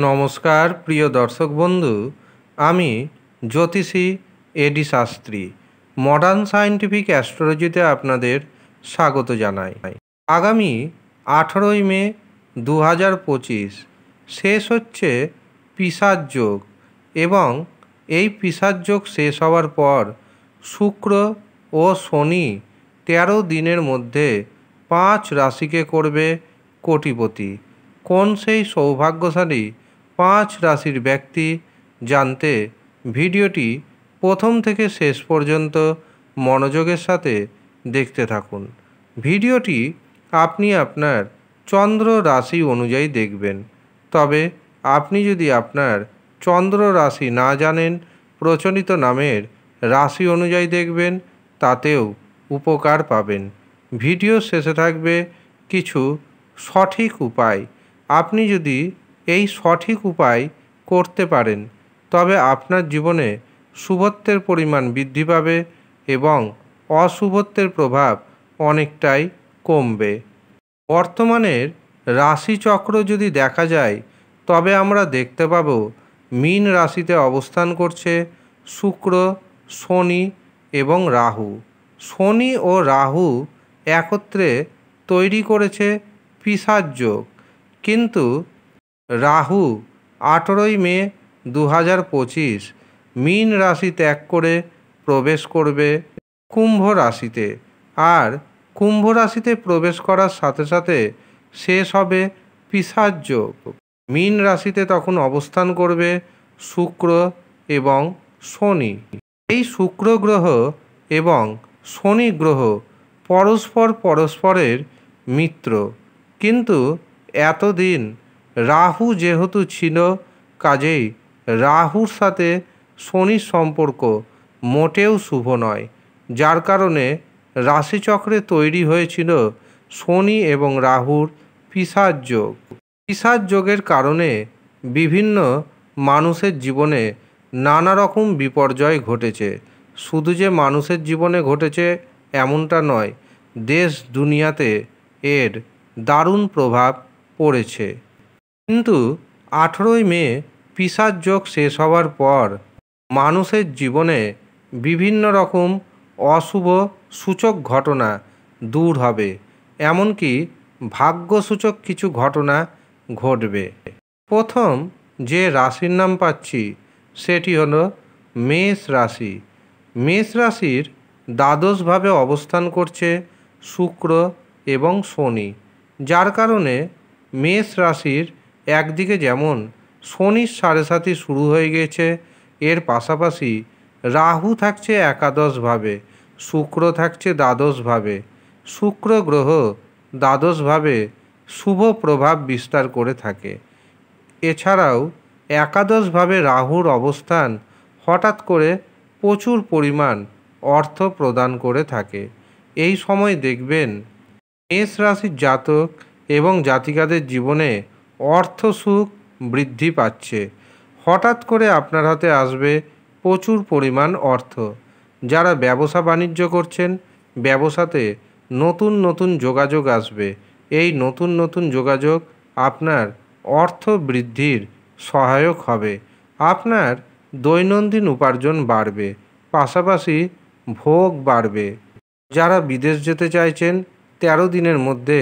নমস্কার প্রিয় দর্শক বন্ধু, আমি জ্যোতিষী এডি শাস্ত্রী মডার্ন সায়েন্টিফিক অ্যাস্ট্রোলজিতে আপনাদের স্বাগত জানাই। আগামী 18ই মে 2025 শেষ হচ্ছে পিশাচ যোগ এবং এই পিশাচ যোগ শেষ হওয়ার পর শুক্র ও শনি 13 দিনের মধ্যে 5 রাশিকে করবে কোটিপতি। কোন সেই সৌভাগ্যশালী 5 রাশির ব্যক্তি জানতে ভিডিওটি প্রথম থেকে শেষ পর্যন্ত মনোযোগের সাথে দেখতে থাকুন। ভিডিওটি আপনি আপনার চন্দ্র রাশি অনুযায়ী দেখবেন। তবে আপনি যদি আপনার চন্দ্র রাশি না জানেন, প্রচলিত নামের রাশি অনুযায়ী দেখবেন, তাতেও উপকার পাবেন। ভিডিও শেষে থাকবে কিছু সঠিক উপায়। আপনি যদি এই সঠিক উপায় করতে পারেন তবে আপনার জীবনে শুভত্বের পরিমাণ বৃদ্ধি পাবে এবং অশুভত্বের প্রভাব অনেকটাই কমবে। বর্তমানের রাশিচক্র যদি দেখা যায় তবে আমরা দেখতে পাব মীন রাশিতে অবস্থান করছে শুক্র, শনি এবং রাহু। শনি ও রাহু একত্রে তৈরি করেছে পিশাচ যোগ, কিন্তু রাহু 18ই মে 2025 মীন রাশি ত্যাগ করে প্রবেশ করবে কুম্ভ রাশিতে। আর কুম্ভ রাশিতে প্রবেশ করার সাথে সাথে শেষ হবে পিশাচ যোগ। মীন রাশিতে তখন অবস্থান করবে শুক্র এবং শনি। এই শুক্র গ্রহ এবং শনি গ্রহ পরস্পরের মিত্র, কিন্তু এতদিন রাহু যেহেতু ছিল, কাজেই রাহুর সাথে শনির সম্পর্ক মোটেও শুভ নয়, যার কারণে রাশিচক্রে তৈরি হয়েছিল শনি এবং রাহুর পিশাচ যোগ। পিশাচ যোগের কারণে বিভিন্ন মানুষের জীবনে নানা রকম বিপর্যয় ঘটেছে। শুধু যে মানুষের জীবনে ঘটেছে এমনটা নয়, দেশ দুনিয়াতে এর দারুণ প্রভাব পড়েছে। কিন্তু 18ই মে পিশাচ যোগ শেষ হওয়ার পর মানুষের জীবনে বিভিন্ন রকম অশুভ সূচক ঘটনা দূর হবে, এমনকি ভাগ্যসূচক কিছু ঘটনা ঘটবে। প্রথম যে রাশির নাম পাচ্ছি সেটি হলো মেষ রাশি। মেষ রাশির দ্বাদশভাবে অবস্থান করছে শুক্র এবং শনি, যার কারণে মেষ রাশির একদিকে যেমন শনির সাড়ে সাথী শুরু হয়ে গেছে, এর পাশাপাশি রাহু থাকছে একাদশভাবে, শুক্র থাকছে দ্বাদশভাবে। শুক্র গ্রহ দ্বাদশভাবে শুভ প্রভাব বিস্তার করে থাকে। এছাড়াও একাদশভাবে রাহুর অবস্থান হঠাৎ করে প্রচুর পরিমাণ অর্থ প্রদান করে থাকে। এই সময় দেখবেন মেষ রাশির জাতক এবং জাতিকাদের জীবনে অর্থ সুখ বৃদ্ধি পাচ্ছে। হঠাৎ করে আপনার হাতে আসবে প্রচুর পরিমাণ অর্থ। যারা ব্যবসা বাণিজ্য করছেন, ব্যবসাতে নতুন নতুন যোগাযোগ আসবে। এই নতুন নতুন যোগাযোগ আপনার অর্থ বৃদ্ধির সহায়ক হবে। আপনার দৈনন্দিন উপার্জন বাড়বে, পাশাপাশি ভোগ বাড়বে। যারা বিদেশ যেতে চাইছেন 13 দিনের মধ্যে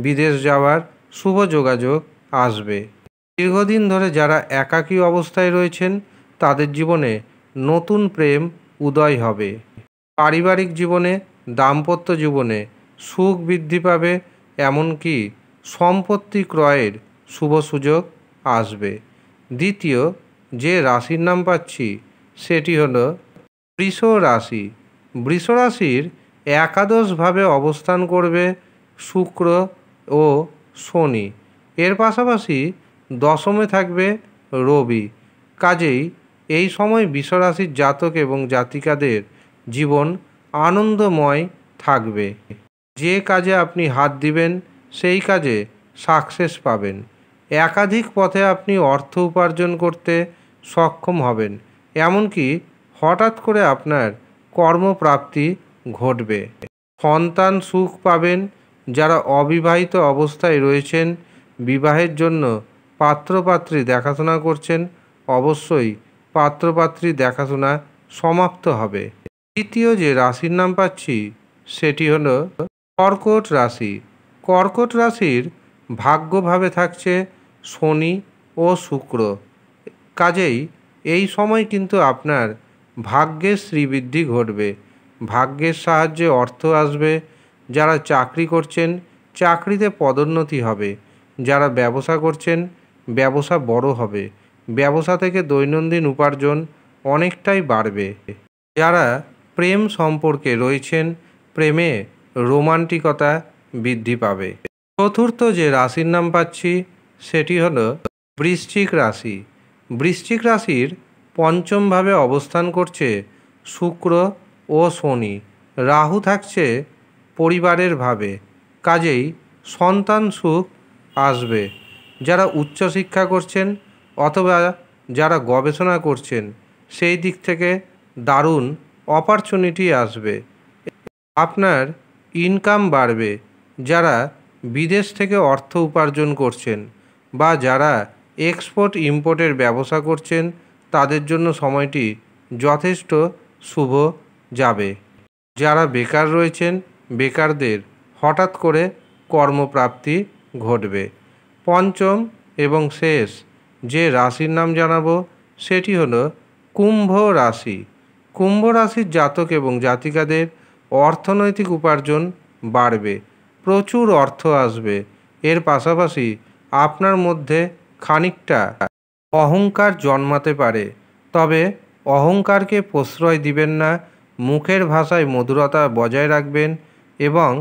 বিদেশ যাওয়ার শুভ যোগাযোগ আসবে। দীর্ঘদিন ধরে যারা একাকী অবস্থায় রয়েছেন তাদের জীবনে নতুন প্রেম উদয় হবে। পারিবারিক জীবনে, দাম্পত্য জীবনে সুখ বৃদ্ধি পাবে, এমনকি সম্পত্তি ক্রয়ের শুভ সুযোগ আসবে। দ্বিতীয় যে রাশির নাম পাচ্ছি সেটি হলো বৃষ রাশি। বৃষ রাশির একাদশভাবে অবস্থান করবে শুক্র ও শনি, এর পাশাপাশি দশমে থাকবে রবি। কাজেই এই সময় বৃষ রাশির জাতক এবং জাতিকাদের জীবন আনন্দময় থাকবে। যে কাজে আপনি হাত দিবেন সেই কাজে সাকসেস পাবেন। একাধিক পথে আপনি অর্থ উপার্জন করতে সক্ষম হবেন, এমনকি হঠাৎ করে আপনার কর্মপ্রাপ্তি ঘটবে। সন্তান সুখ পাবেন। যারা অবিবাহিত অবস্থায় রয়েছেন বিবাহের জন্য পাত্রপাত্রী দেখাশোনা করছেন, অবশ্যই পাত্রপাত্রী দেখাশোনা সমাপ্ত হবে। দ্বিতীয় যে রাশির নাম পাচ্ছি সেটি হলো কর্কট রাশি। কর্কট রাশির ভাগ্যভাবে থাকছে শনি ও শুক্র। কাজেই এই সময় কিন্তু আপনার ভাগ্যের শ্রীবৃদ্ধি ঘটবে, ভাগ্যের সাহায্যে অর্থ আসবে। যারা চাকরি করছেন চাকরিতে পদোন্নতি হবে, যারা ব্যবসা করছেন ব্যবসা বড় হবে, ব্যবসা থেকে দৈনন্দিন উপার্জন অনেকটাই বাড়বে। যারা প্রেম সম্পর্কে রয়েছেন প্রেমে রোমান্টিকতা বৃদ্ধি পাবে। চতুর্থ যে রাশির নাম পাচ্ছি সেটি হলো বৃশ্চিক রাশি। বৃশ্চিক রাশির পঞ্চমভাবে অবস্থান করছে শুক্র ও শনি। রাহু থাকছে পরিবারের ভাবে, কাজেই সন্তান সুখ আসবে। যারা উচ্চশিক্ষা করছেন অথবা যারা গবেষণা করছেন সেই দিক থেকে দারুণ অপরচুনিটি আসবে, আপনার ইনকাম বাড়বে। যারা বিদেশ থেকে অর্থ উপার্জন করছেন বা যারা এক্সপোর্ট ইম্পোর্টের ব্যবসা করছেন তাদের জন্য সময়টি যথেষ্ট শুভ যাবে। যারা বেকার রয়েছেন বেকারদের হঠাৎ করে কর্মপ্রাপ্তি ঘটবে। পঞ্চম এবং শেষ যে রাশির নাম জানাবো সেটি হলো কুম্ভ রাশি। কুম্ভ রাশির জাতক এবং জাতিকাদের অর্থনৈতিক উপার্জন বাড়বে, প্রচুর অর্থ আসবে। এর পাশাপাশি আপনার মধ্যে খানিকটা অহংকার জন্মাতে পারে, তবে অহংকারকে প্রশ্রয় দিবেন না। মুখের ভাষায় মধুরতা বজায় রাখবেন এবং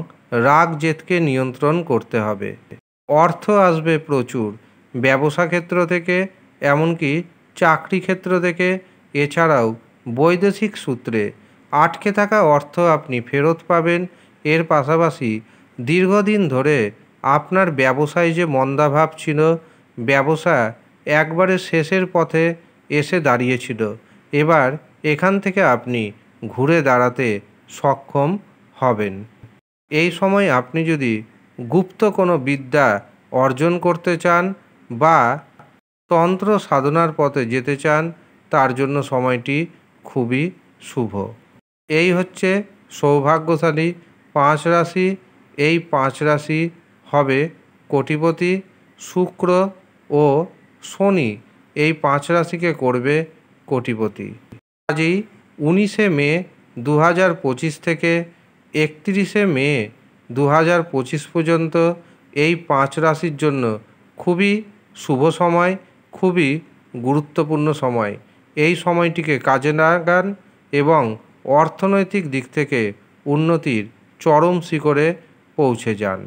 রাগ জেদকে নিয়ন্ত্রণ করতে হবে। অর্থ আসবে প্রচুর, ব্যবসা ক্ষেত্র থেকে এমনকি চাকরি ক্ষেত্র থেকে, এছাড়াও বৈদেশিক সূত্রে আটকে থাকা অর্থ আপনি ফেরত পাবেন। এর পাশাপাশি দীর্ঘদিন ধরে আপনার ব্যবসায় যে মন্দাভাব ছিল, ব্যবসা একবারে শেষের পথে এসে দাঁড়িয়েছিল, এবার এখান থেকে আপনি ঘুরে দাঁড়াতে সক্ষম হবেন। এই সময় আপনি যদি গুপ্ত কোনো বিদ্যা অর্জন করতে চান বা তন্ত্র সাধনার পথে যেতে চান তার জন্য সময়টি খুবই শুভ। এই হচ্ছে সৌভাগ্যশালী 5 রাশি। এই 5 রাশি হবে কোটিপতি। শুক্র ও শনি এই 5 রাশিকে করবে কোটিপতি। কাজেই 19শে মে 2025 থেকে 31শে মে 2025 পর্যন্ত এই 5 রাশির জন্য খুবই শুভ সময়, খুবই গুরুত্বপূর্ণ সময়। এই সময়টিকে কাজে লাগান এবং অর্থনৈতিক দিক থেকে উন্নতির চরম শিখরে পৌঁছে যান।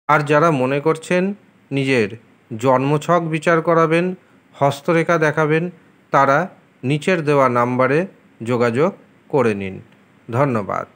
আর যারা মনে করছেন নিজের জন্মছক বিচার করাবেন, হস্তরেখা দেখাবেন, তারা নিচের দেওয়া নাম্বারে যোগাযোগ করে নিন। ধন্যবাদ।